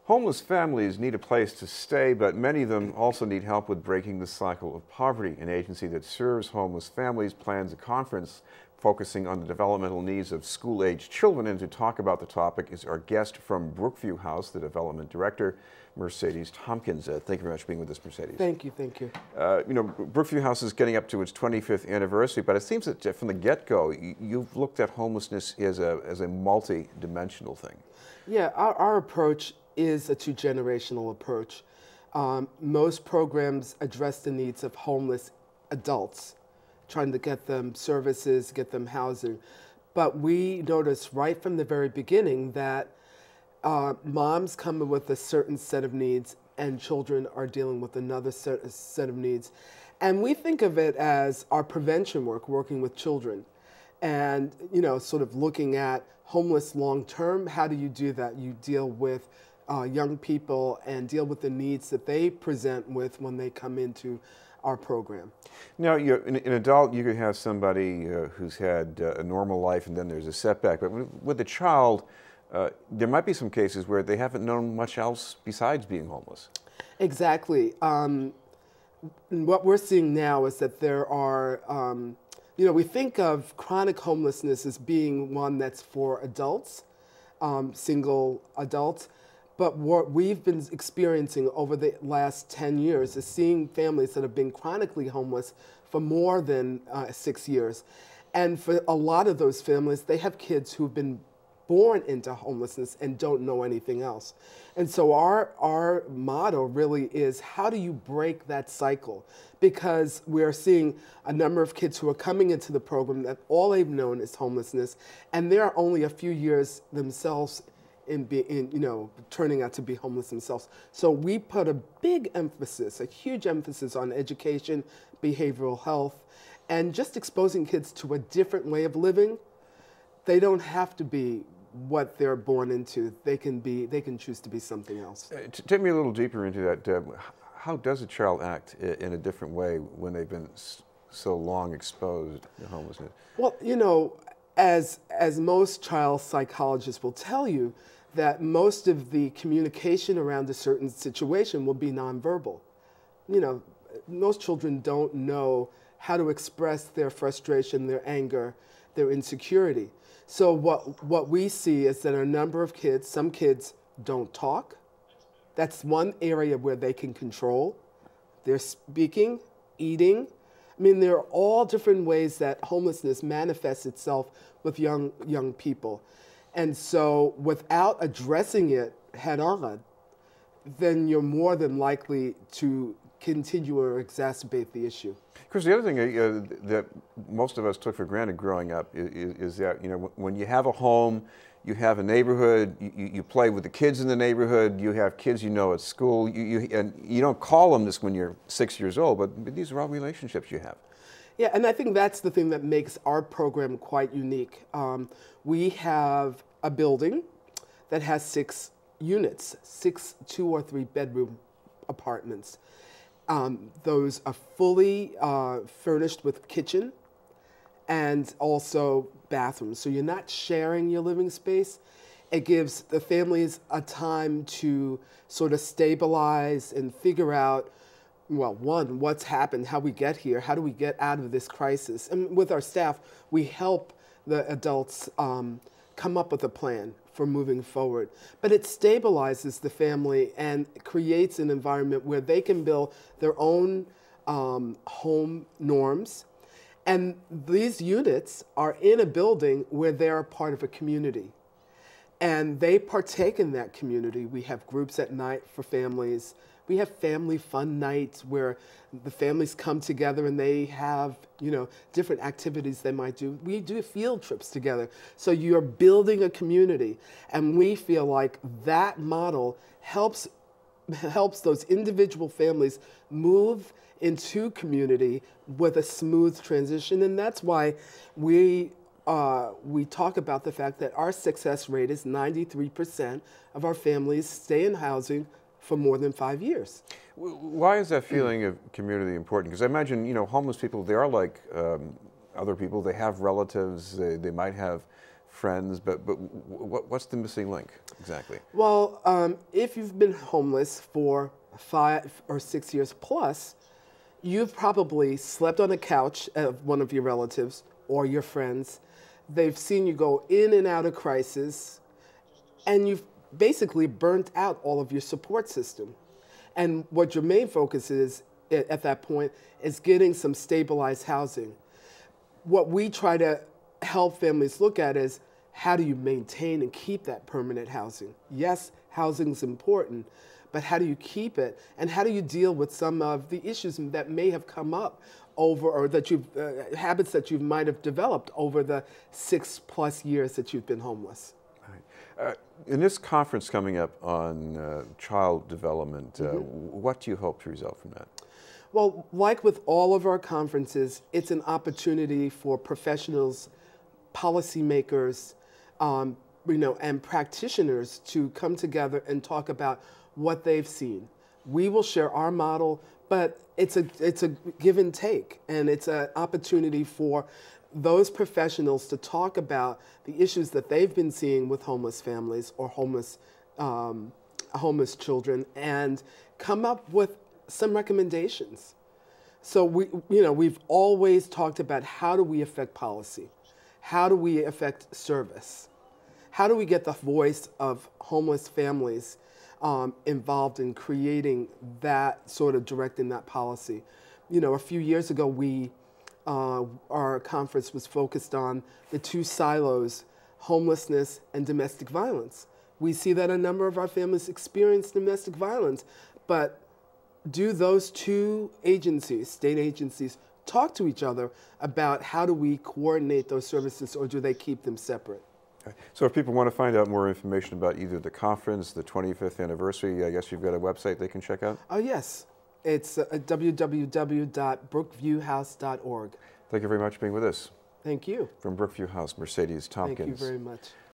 Homeless families need a place to stay, but many of them also need help with breaking the cycle of poverty. An agency that serves homeless families plans a conference focusing on the developmental needs of school-aged children. And to talk about the topic is our guest from Brookview House, the development director, Mercedes Tompkins. Thank you very much for being with us, Mercedes. Thank you, thank you. You know, Brookview House is getting up to its 25th anniversary, but it seems that from the get-go, you've looked at homelessness as a multi-dimensional thing. Yeah, our approach is a two-generational approach. Most programs address the needs of homeless adults, trying to get them services, get them housing. But we noticed right from the very beginning that moms come with a certain set of needs and children are dealing with another set of needs. And we think of it as our prevention work, working with children. And, you know, sort of looking at homeless long-term, how do you do that? You deal with young people and deal with the needs that they present with when they come into our program. Now, an adult, you could have somebody who's had a normal life and then there's a setback. But with a child, there might be some cases where they haven't known much else besides being homeless. Exactly. What we're seeing now is that there are, you know, we think of chronic homelessness as being one that's for adults, single adults. But what we've been experiencing over the last 10 years is seeing families that have been chronically homeless for more than 6 years. And for a lot of those families, they have kids who've been born into homelessness and don't know anything else. And so our motto really is, how do you break that cycle? Because we're seeing a number of kids who are coming into the program that all they've known is homelessness, and they're only a few years themselves turning out to be homeless themselves. So we put a big emphasis, a huge emphasis on education, behavioral health, and just exposing kids to a different way of living. They don't have to be what they're born into. They can choose to be something else. Take me a little deeper into that. How does a child act in a different way when they've been so long exposed to homelessness? Well, you know, as most child psychologists will tell you, that most of the communication around a certain situation will be nonverbal. You know, most children don't know how to express their frustration, their anger, their insecurity. So what we see is that a number of kids, some kids don't talk. That's one area where they can control. They're speaking, eating. I mean, there are all different ways that homelessness manifests itself with young people. And so without addressing it head on, then you're more than likely to continue or exacerbate the issue. Because the other thing that most of us took for granted growing up is that, you know, when you have a home, you have a neighborhood, you play with the kids in the neighborhood, you have kids you know at school, and you don't call them this when you're 6 years old, but these are all relationships you have. Yeah, and I think that's the thing that makes our program quite unique. We have a building that has 6 units, 6 2- or 3-bedroom apartments. Those are fully furnished with kitchen and also bathrooms. So you're not sharing your living space. It gives the families a time to sort of stabilize and figure out, well, one, what's happened, how we get here, how do we get out of this crisis? And with our staff, we help the adults come up with a plan for moving forward. But it stabilizes the family and creates an environment where they can build their own home norms. And these units are in a building where they're a part of a community. And they partake in that community. We have groups at night for families. We have family fun nights where the families come together and they have, you know, different activities they might do. We do field trips together. So you're building a community. And we feel like that model helps those individual families move into community with a smooth transition. And that's why we talk about the fact that our success rate is 93% of our families stay in housing for more than 5 years. Why is that feeling of community important? Because I imagine, you know, homeless people, they are like other people. They have relatives. They might have friends, but what's the missing link exactly? Well, if you've been homeless for 5 or 6 years plus, you've probably slept on a couch of one of your relatives or your friends. They've seen you go in and out of crisis, and you've basically burnt out all of your support system. And what your main focus is at that point is getting some stabilized housing. What we try to help families look at is, how do you maintain and keep that permanent housing? Yes, housing's important, but how do you keep it? And how do you deal with some of the issues that may have come up over, or that habits that you might have developed over the 6+ years that you've been homeless? Right. In this conference coming up on child development, what do you hope to result from that? Well, like with all of our conferences, it's an opportunity for professionals, policymakers, and practitioners to come together and talk about what they've seen. We will share our model, but it's a give and take, and it's an opportunity for those professionals to talk about the issues that they've been seeing with homeless families or homeless children, and come up with some recommendations. So we've always talked about, how do we affect policy? How do we affect service? How do we get the voice of homeless families involved in creating that, sort of directing that policy? A few years ago, our conference was focused on the 2 silos, homelessness and domestic violence. We see that a number of our families experience domestic violence, but do those 2 agencies, state agencies, talk to each other about how do we coordinate those services, or do they keep them separate? Okay. So if people want to find out more information about either the conference, the 25th anniversary, I guess you've got a website they can check out? Oh, yes. It's www.brookviewhouse.org. Thank you very much for being with us. Thank you. From Brookview House, Mercedes Tompkins. Thank you very much.